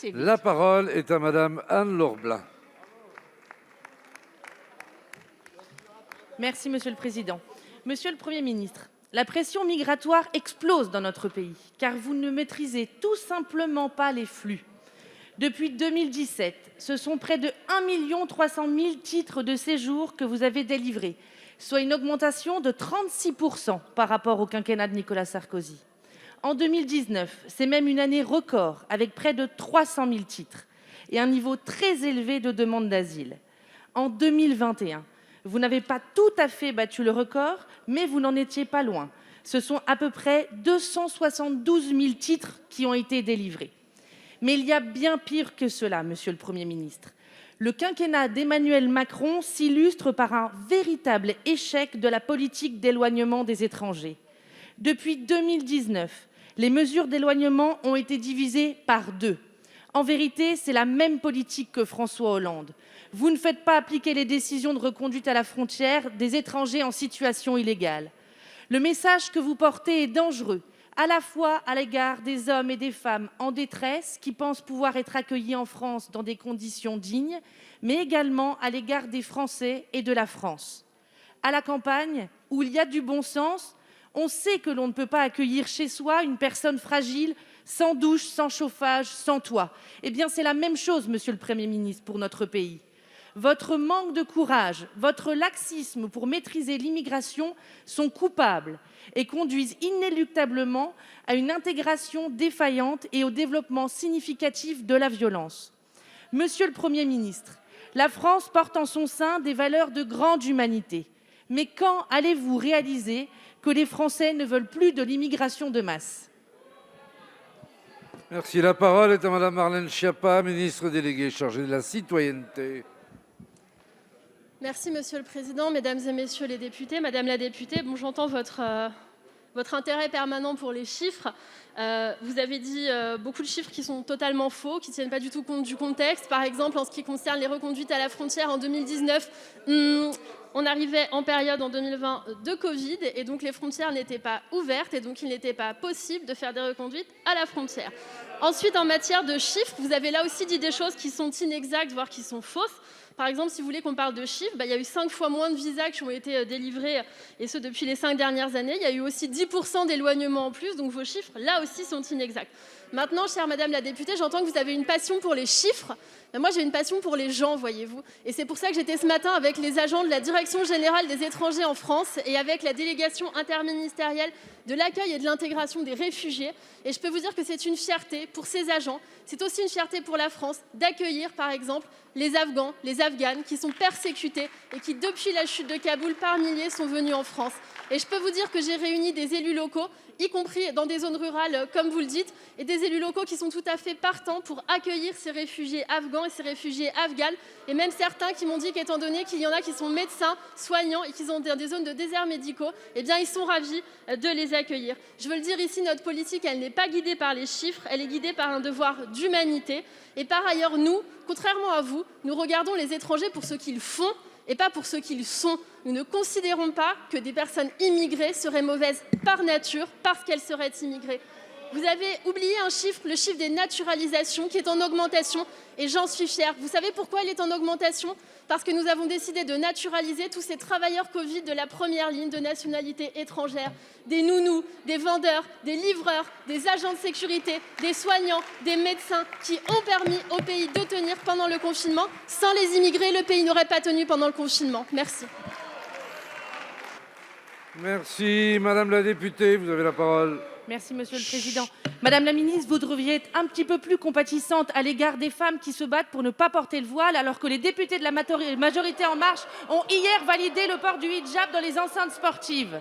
assez vite. La parole est à Madame Anne-Laure Blin. Merci, Monsieur le Président. Monsieur le Premier ministre, la pression migratoire explose dans notre pays, car vous ne maîtrisez tout simplement pas les flux. Depuis 2017, ce sont près de 1 300 000 titres de séjour que vous avez délivrés, soit une augmentation de 36% par rapport au quinquennat de Nicolas Sarkozy. En 2019, c'est même une année record, avec près de 300 000 titres et un niveau très élevé de demandes d'asile. En 2021, vous n'avez pas tout à fait battu le record, mais vous n'en étiez pas loin. Ce sont à peu près 272 000 titres qui ont été délivrés. Mais il y a bien pire que cela, Monsieur le Premier ministre. Le quinquennat d'Emmanuel Macron s'illustre par un véritable échec de la politique d'éloignement des étrangers. Depuis 2019, les mesures d'éloignement ont été divisées par 2. En vérité, c'est la même politique que François Hollande. Vous ne faites pas appliquer les décisions de reconduite à la frontière des étrangers en situation illégale. Le message que vous portez est dangereux, à la fois à l'égard des hommes et des femmes en détresse qui pensent pouvoir être accueillis en France dans des conditions dignes, mais également à l'égard des Français et de la France. À la campagne, où il y a du bon sens, on sait que l'on ne peut pas accueillir chez soi une personne fragile, sans douche, sans chauffage, sans toit. Eh bien, c'est la même chose, Monsieur le Premier ministre, pour notre pays. Votre manque de courage, votre laxisme pour maîtriser l'immigration sont coupables et conduisent inéluctablement à une intégration défaillante et au développement significatif de la violence. Monsieur le Premier ministre, la France porte en son sein des valeurs de grande humanité. Mais quand allez-vous réaliser que les Français ne veulent plus de l'immigration de masse ? Merci. La parole est à Madame Marlène Schiappa, ministre déléguée chargée de la citoyenneté. Merci Monsieur le Président, Mesdames et Messieurs les députés. Madame la députée, j'entends votre intérêt permanent pour les chiffres. Vous avez dit beaucoup de chiffres qui sont totalement faux, qui ne tiennent pas du tout compte du contexte. Par exemple, en ce qui concerne les reconduites à la frontière en 2019, on arrivait en période en 2020 de Covid et donc les frontières n'étaient pas ouvertes et donc il n'était pas possible de faire des reconduites à la frontière. Ensuite, en matière de chiffres, vous avez là aussi dit des choses qui sont inexactes, voire qui sont fausses. Par exemple, si vous voulez qu'on parle de chiffres, il y a eu 5 fois moins de visas qui ont été délivrés, et ce depuis les 5 dernières années. Il y a eu aussi 10% d'éloignement en plus, donc vos chiffres, là aussi, sont inexacts. Maintenant, chère Madame la députée, j'entends que vous avez une passion pour les chiffres. Mais moi, j'ai une passion pour les gens, voyez-vous. Et c'est pour ça que j'étais ce matin avec les agents de la Direction générale des étrangers en France et avec la délégation interministérielle de l'accueil et de l'intégration des réfugiés. Et je peux vous dire que c'est une fierté pour ces agents. C'est aussi une fierté pour la France d'accueillir, par exemple, les Afghans, les Afghanes qui sont persécutés et qui, depuis la chute de Kaboul, par milliers sont venus en France. Et je peux vous dire que j'ai réuni des élus locaux, y compris dans des zones rurales, comme vous le dites, et des élus locaux qui sont tout à fait partants pour accueillir ces réfugiés afghans et ces réfugiés afghanes, et même certains qui m'ont dit qu'étant donné qu'il y en a qui sont médecins, soignants, et qui sont dans des zones de déserts médicaux, eh bien ils sont ravis de les accueillir. Je veux le dire ici, notre politique, elle n'est pas guidée par les chiffres, elle est guidée par un devoir d'humanité. Et par ailleurs, nous, contrairement à vous, nous regardons les étrangers pour ce qu'ils font et pas pour ce qu'ils sont. Nous ne considérons pas que des personnes immigrées seraient mauvaises par nature parce qu'elles seraient immigrées. Vous avez oublié un chiffre, le chiffre des naturalisations qui est en augmentation et j'en suis fière. Vous savez pourquoi il est en augmentation ? Parce que nous avons décidé de naturaliser tous ces travailleurs Covid de la première ligne de nationalité étrangère, des nounous, des vendeurs, des livreurs, des agents de sécurité, des soignants, des médecins qui ont permis au pays de tenir pendant le confinement. Sans les immigrés, le pays n'aurait pas tenu pendant le confinement. Merci. Merci. Madame la députée, vous avez la parole. Merci, Monsieur le Président. Madame la ministre, vous devriez être un petit peu plus compatissante à l'égard des femmes qui se battent pour ne pas porter le voile, alors que les députés de la majorité En Marche ont hier validé le port du hijab dans les enceintes sportives.